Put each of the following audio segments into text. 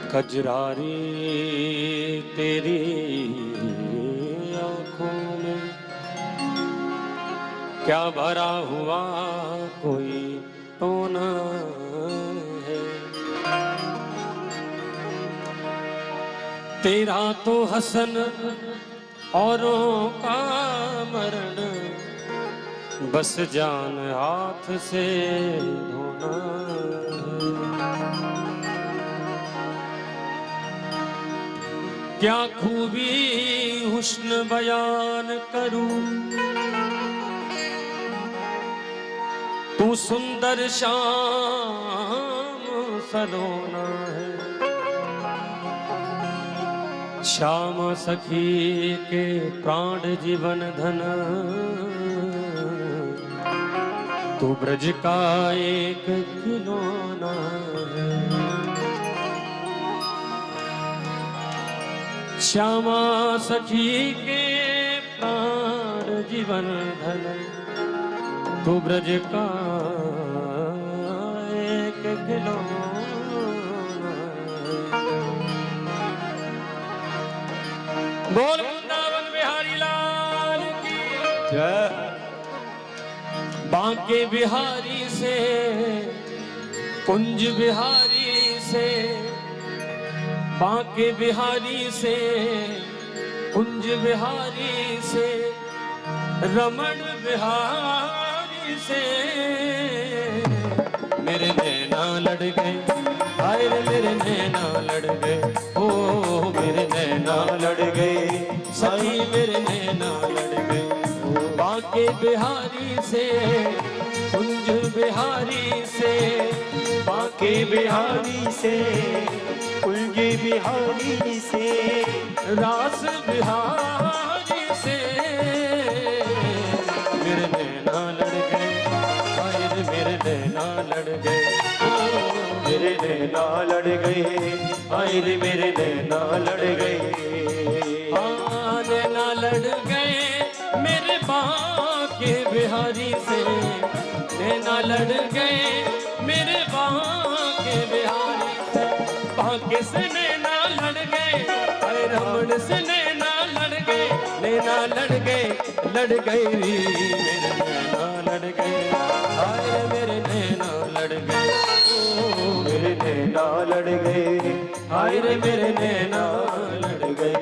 कजरारी तेरी आंखों में क्या भरा हुआ कोई टोना है। तेरा तो हसन औरों का मरण, बस जान हाथ से धोना है। क्या खूबी हुस्न बयान करूं, तू सुंदर श्याम सलोना है। श्याम सखी के प्राण जीवन धन, तू ब्रज का एक खिलौना है। श्यामा सखी के प्राण जीवन धन, तू ब्रज का एक खिलौना। बोल वृंदावन बिहारी लाल की जय। बांके बिहारी से, कुंज बिहारी से, बांके बिहारी से, कुंज बिहारी से, रमण बिहारी से मेरे नैना लड़ गए। हाय रे मेरे नैना लड़ गए, ओ मेरे नैना लड़ गए, सही मेरे नैना लड़ गए। बांके बिहारी से, कुंज बिहारी से, बांके बिहारी से, कुंज बिहारी से, रास बिहारी से मेरे नैना लड़ गए। हाय रे मेरे नैना लड़ गए, ओ मेरे नैना लड़ गए, हाय रे मेरे नैना लड़ गए। हाँ नैना लड़ गए मेरे बांके बिहारी से, नैना लड़ गए मेरे बांके बिहारी से। बांके से नैना लड़ गए, हाय रमण से नैना लड़ गए, नैना लड़ गए, लड़ गए मेरे नैना लड़ गए। हाय रे मेरे नैना लड़ गए, ओ मेरे नैना लड़ गए, हाय रे मेरे नैना लड़ गए।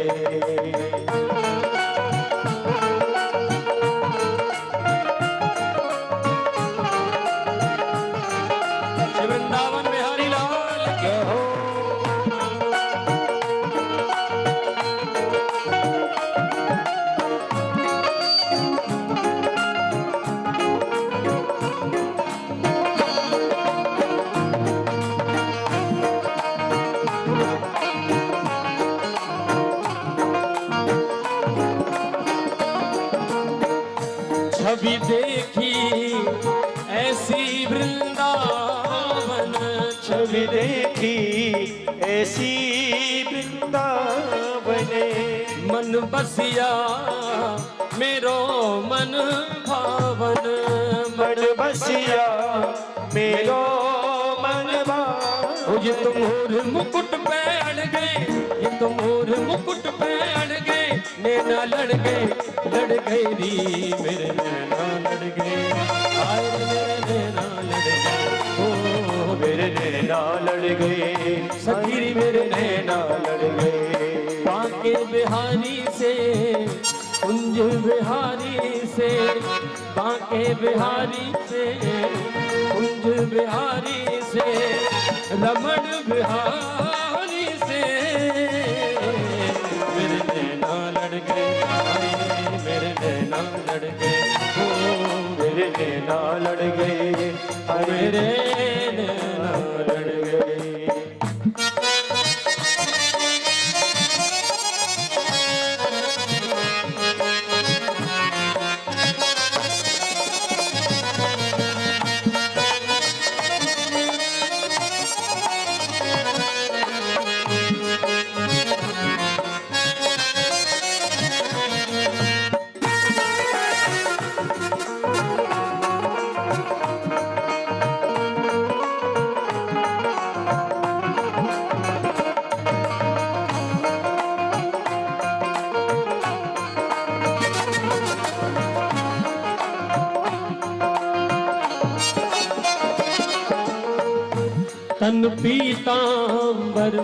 वृंदावन बिहारी लाल के हो। छवि देखी ऐसी वृंदावन, छवि देखी ऐसी वृंदावन, मन बसिया मेरो मन भावन, मन बसिया मेरो मन भावन। ये तो मोर मुकुट पे अड़ गए, ये तो मोर मुकुट पे अड़ गए, नैना लड़ गए, लड़ गए री मेरे नैना लड़ गए। हाय मेरे नैना लड़ गए, ओ मेरे नैना लड़ गए, सखी मेरे नैना लड़ गए। बांके बिहारी से, कुंज बिहारी से, बांके बिहारी से, कुंज बिहारी से, रमण बिहारी से मेरे नैना लड़ गए। मेरे नैना लड़ गए, ओ मेरे नैना लड़ गए, मेरे नैना लड़ गए। तन पीतांबर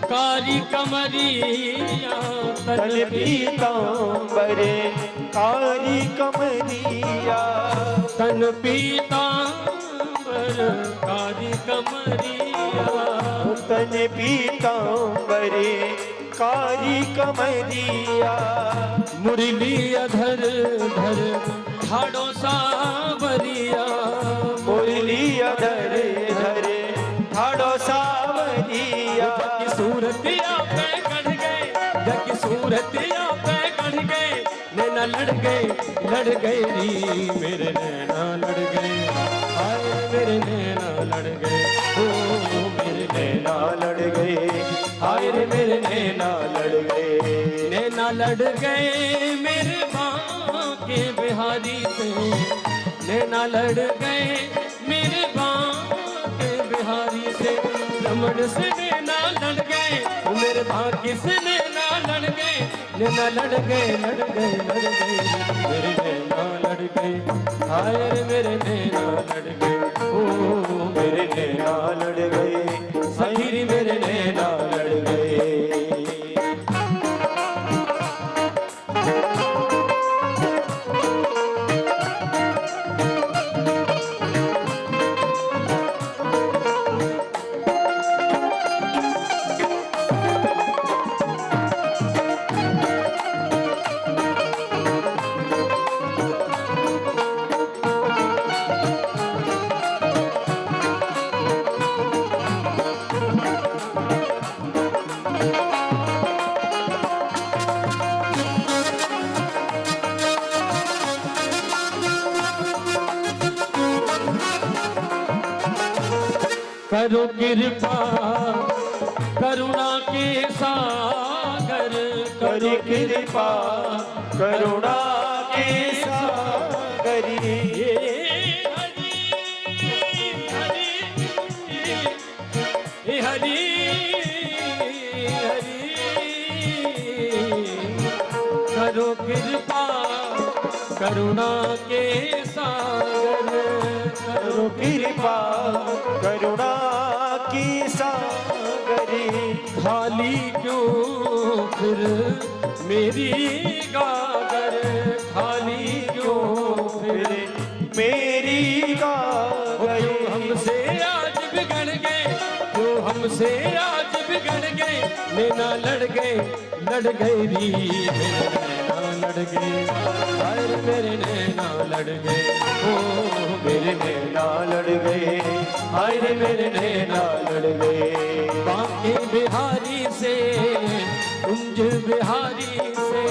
कारी कमरिया, तन पीतांबर कारी कमरिया, तन पीतांबर कारी कमरिया, तन पीतांबर कारी कमरिया, मुरली अधर धर ठाड़ो सावरिया, मुरली अधर धर ठाड़ो सावरिया, जकी सूरतिया पे गढ़ गए, जकी सूरतिया पे गढ़ गए, नैना लड़ गए री मेरे नैना लड़ गए, आए मेरे नैना लड़ गए, ओ मेरे नैना लड़ गए, हाय रे मेरे नैना लड़ गए, नैना लड़ गए मेरे बांके बिहारी से, नैना लड़ गए मेरे बांके बिहारी से, रमण से नैना लड़ गए, मेरे बांके से नैना लड़ गए, नैना लड़ गए मेरे नैना लड़ गए, हाय रे मेरे नैना लड़ गए, ओ मेरे नैना लड़ गए, सखी मेरे नैना लड़ गए। करो कृपा करुणा के सागर, करो कृपा करुणा के सागरी, हरि हरि करो कृपा करुणा के सागर, करो कृपा करुणा की सागरी, खाली क्यों फिर मेरी गागर, खाली क्यों फिर मेरी गागर, क्यों हमसे आज बिगड़ गए, क्यों हमसे आज बिगड़ गए, नैना लड़ गए री मेरे नैना लड़ गए, हाय मेरे नैना लड़ गए, ओ मेरे नैना लड़ गए, हाय रे मेरे नैना लड़ गए, बांके बिहारी से कुंज बिहारी से,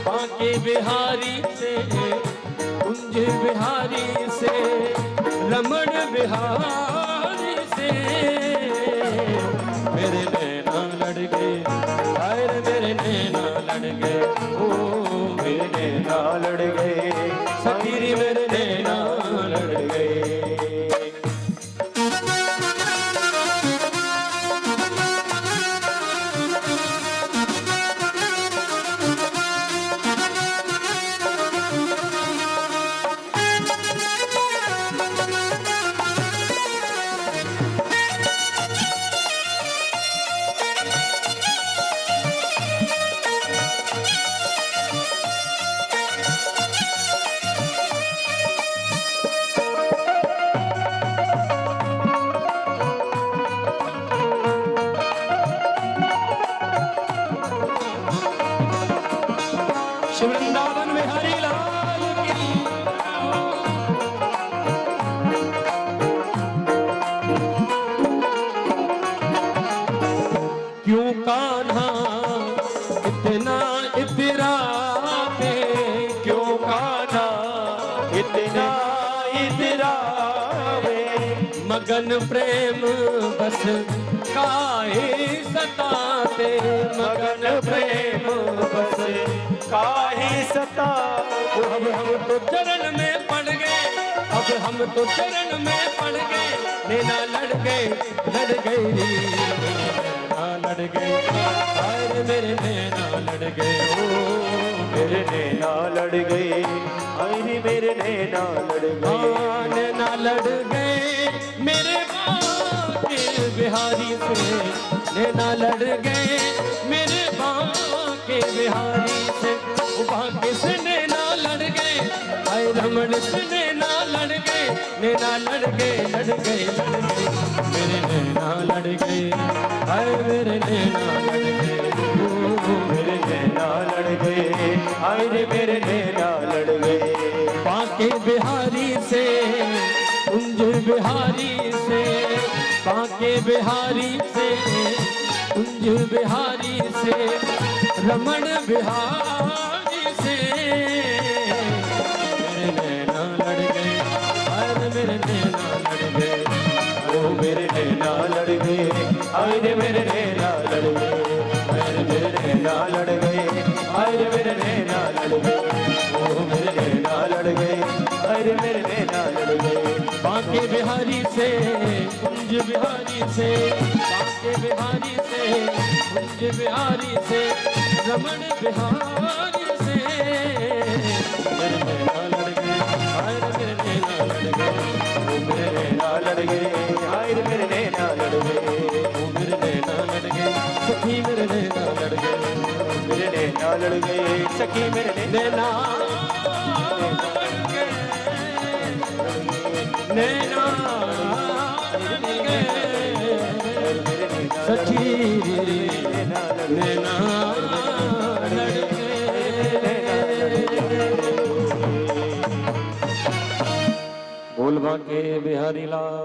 बांके बिहारी से कुंज बिहारी से, रमण बिहारी से मेरे नैना लड़ गए, हाय रे मेरे नैना लड़ गए, ओ मेरे नैना लड़ गए, सखी मेरे नैना लड़ गए। वृंदावन बिहारी लाल की क्यों कान्हा इतना इतराते, क्यों कान्हा इतना इतरावे, मगन प्रेम बस काहे सताते, मगन प्रेम बस काहे सता, अब हम तो चरण में पड़ गए, अब हम तो चरण में पड़ गए, नैना लड़ गए री नैना लड़ गए, हाय रे मेरे नैना लड़ गए, ओ मेरे नैना लड़ गए, हाय रे मेरे नैना लड़ गए, नैना लड़ गए मेरे बांके से नैना लड़ गए मेरे बांके बिहारी से। वो बांके से नैना लड़ गए, हाय रमण से नैना लड़ गए, नैना लड़ गए लड़ गए लड़ गए मेरे नैना लड़ गए, हाय मेरे नैना लड़ गए, ओ मेरे नैना लड़ गए, हाय रे मेरे नैना लड़ गए। बांके बिहारी से कुंज बिहारी से, बांके बिहारी से कुंज बिहारी से, रमण बिहारी से मेरे नैना लड़ गए, हाय मेरे नैना लड़ गए, ओ मेरे नैना लड़ गए, हाय रे मेरे नैना लड़ गए, हाय रे मेरे नैना लड़ गए, हाय रे मेरे नैना लड़ गए, ओ मेरे नैना लड़ गए, हाय रे मेरे नैना लड़ गए। बांके बिहारी से कुंज बिहारी से, बांके बिहारी से कुंज बिहारी से, रमण बिहारी से मेरे नैना लड़ गए, हाय रे मेरे नैना लड़ गए, ओ मेरे नैना लड़ गए, हाय रे मेरे नैना लड़ गए, ओ मेरे नैना लड़ गए, सखी मेरे नैना लड़ गए, मेरे नैना लड़ गए, सखी मेरे नैना लड़ गए, नैना लड़ गए, सखी नैना लड़ गए। बोल बांके बिहारी लाल।